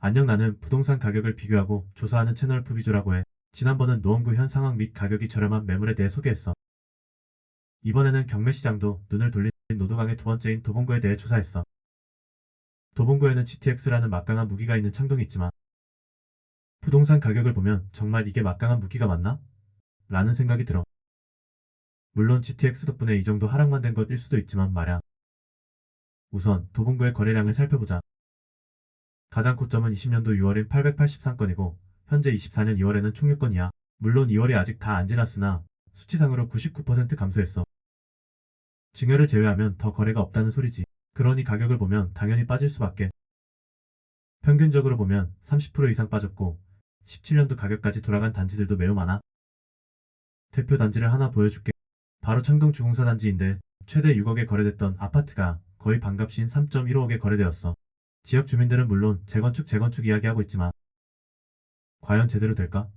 안녕, 나는 부동산 가격을 비교하고 조사하는 채널 부비조라고 해. 지난번은 노원구 현 상황 및 가격이 저렴한 매물에 대해 소개했어. 이번에는 경매 시장도 눈을 돌린 노도강의 두 번째인 도봉구에 대해 조사했어. 도봉구에는 GTX라는 막강한 무기가 있는 창동이 있지만 부동산 가격을 보면 정말 이게 막강한 무기가 맞나? 라는 생각이 들어. 물론 GTX 덕분에 이 정도 하락만 된 것일 수도 있지만 말야. 우선 도봉구의 거래량을 살펴보자. 가장 고점은 20년도 6월인 883건이고 현재 24년 2월에는 총 6건이야. 물론 2월이 아직 다 안 지났으나 수치상으로 99% 감소했어. 증여를 제외하면 더 거래가 없다는 소리지. 그러니 가격을 보면 당연히 빠질 수밖에. 평균적으로 보면 30% 이상 빠졌고 17년도 가격까지 돌아간 단지들도 매우 많아. 대표 단지를 하나 보여줄게. 바로 창동 주공사 단지인데 최대 6억에 거래됐던 아파트가 거의 반값인 3.15억에 거래되었어. 지역 주민들은 물론 재건축 이야기하고 있지만 과연 제대로 될까?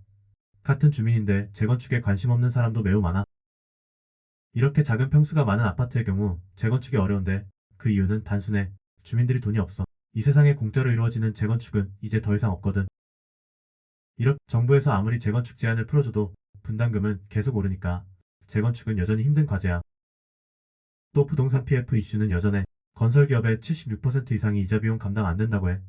같은 주민인데 재건축에 관심 없는 사람도 매우 많아. 이렇게 작은 평수가 많은 아파트의 경우 재건축이 어려운데 그 이유는 단순해. 주민들이 돈이 없어. 이 세상에 공짜로 이루어지는 재건축은 이제 더 이상 없거든. 이렇게 정부에서 아무리 재건축 제한을 풀어줘도 분담금은 계속 오르니까 재건축은 여전히 힘든 과제야. 또 부동산 PF 이슈는 여전해. 건설기업의 76% 이상이 이자 비용 감당 안 된다고 해.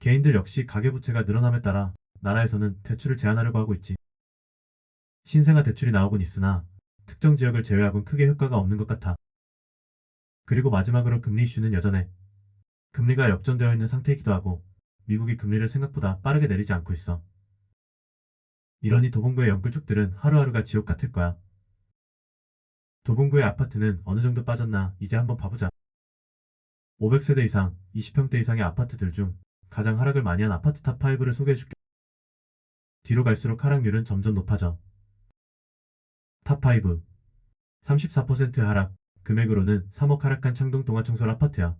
개인들 역시 가계부채가 늘어남에 따라 나라에서는 대출을 제한하려고 하고 있지. 신생아 대출이 나오곤 있으나 특정 지역을 제외하곤 크게 효과가 없는 것 같아. 그리고 마지막으로 금리 이슈는 여전해. 금리가 역전되어 있는 상태이기도 하고 미국이 금리를 생각보다 빠르게 내리지 않고 있어. 이러니 도봉구의 연끌족들은 하루하루가 지옥 같을 거야. 도봉구의 아파트는 어느 정도 빠졌나 이제 한번 봐보자. 500세대 이상, 20평대 이상의 아파트들 중 가장 하락을 많이 한 아파트 탑5를 소개해줄게. 뒤로 갈수록 하락률은 점점 높아져. 탑5. 34% 하락. 금액으로는 3억 하락한 창동 동아청솔 아파트야.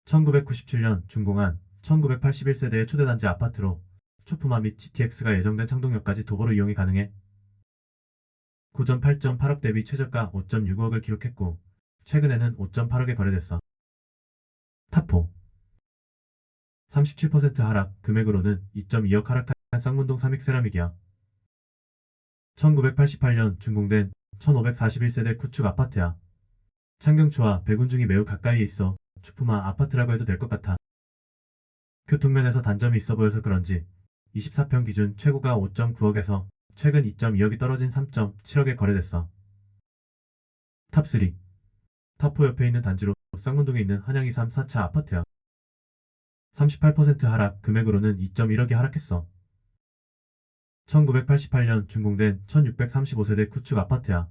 1997년 준공한 1981세대의 초대단지 아파트로 초품화 및 GTX가 예정된 창동역까지 도보로 이용이 가능해. 고점 8.8억 대비 최저가 5.65억을 기록했고 최근에는 5.8억에 거래됐어. 탑4. 37% 하락. 금액으로는 2.2억 하락한 쌍문동 삼익세라믹이야. 1988년 준공된 1541세대 구축 아파트야. 창경초와 백운중이 매우 가까이에 있어 주품화 아파트라고 해도 될 것 같아. 교통면에서 단점이 있어 보여서 그런지 24평 기준 최고가 5.9억에서 최근 2.2억이 떨어진 3.7억에 거래됐어. 탑3. 탑4 옆에 있는 단지로 쌍문동에 있는 한양이 3, 4차 아파트야. 38% 하락. 금액으로는 2.1억이 하락했어. 1988년 준공된 1635세대 구축 아파트야.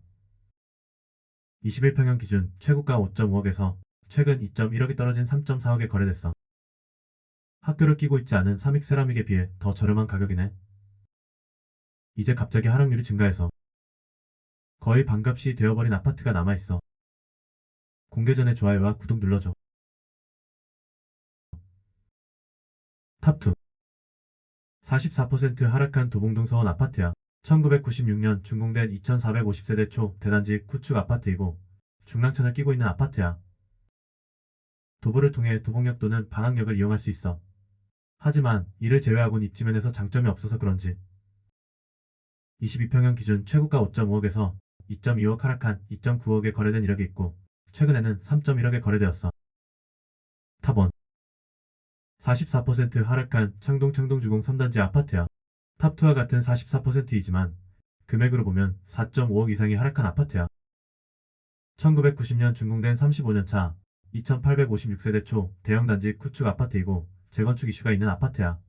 21평형 기준 최고가 5.5억에서 최근 2.1억이 떨어진 3.4억에 거래됐어. 학교를 끼고 있지 않은 삼익 세라믹에 비해 더 저렴한 가격이네. 이제 갑자기 하락률이 증가해서 거의 반값이 되어버린 아파트가 남아있어. 공개 전에 좋아요와 구독 눌러줘. 탑2. 44% 하락한 도봉동 서원 아파트야. 1996년 준공된 2450세대 초 대단지 구축 아파트이고 중랑천을 끼고 있는 아파트야. 도보를 통해 도봉역 또는 방학역을 이용할 수 있어. 하지만 이를 제외하곤 입지면에서 장점이 없어서 그런지 22평형 기준 최고가 5.5억에서 2.2억 하락한 2.9억에 거래된 이력이 있고 최근에는 3.1억에 거래되었어. 탑1. 44% 하락한 창동주공 3단지 아파트야. 탑2와 같은 44%이지만 금액으로 보면 4.5억 이상이 하락한 아파트야. 1990년 준공된 35년차 2856세대 초 대형단지 구축 아파트이고 재건축 이슈가 있는 아파트야.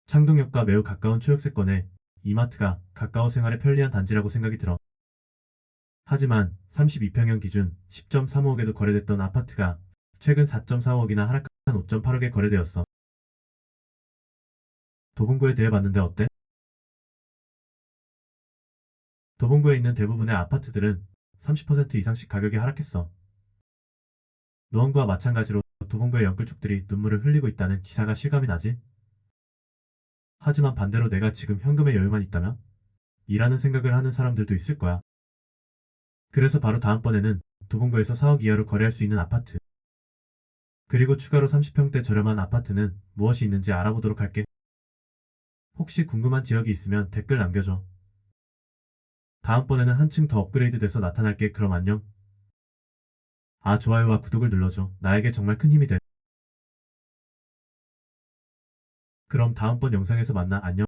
창동역과 매우 가까운 초역세권에 이마트가 가까워 생활에 편리한 단지라고 생각이 들어. 하지만 32평형 기준 10.35억에도 거래됐던 아파트가 최근 4.45억이나 하락한 5.8억에 거래되었어. 도봉구에 대해 봤는데 어때? 도봉구에 있는 대부분의 아파트들은 30% 이상씩 가격이 하락했어. 노원구와 마찬가지로 도봉구의 연끌족들이 눈물을 흘리고 있다는 기사가 실감이 나지? 하지만 반대로 내가 지금 현금의 여유만 있다면? 이라는 생각을 하는 사람들도 있을 거야. 그래서 바로 다음번에는 도봉구에서 4억 이하로 거래할 수 있는 아파트 그리고 추가로 30평대 저렴한 아파트는 무엇이 있는지 알아보도록 할게. 혹시 궁금한 지역이 있으면 댓글 남겨줘. 다음번에는 한층 더 업그레이드 돼서 나타날게. 그럼 안녕. 아, 좋아요와 구독을 눌러줘. 나에게 정말 큰 힘이 돼. 그럼 다음번 영상에서 만나. 안녕.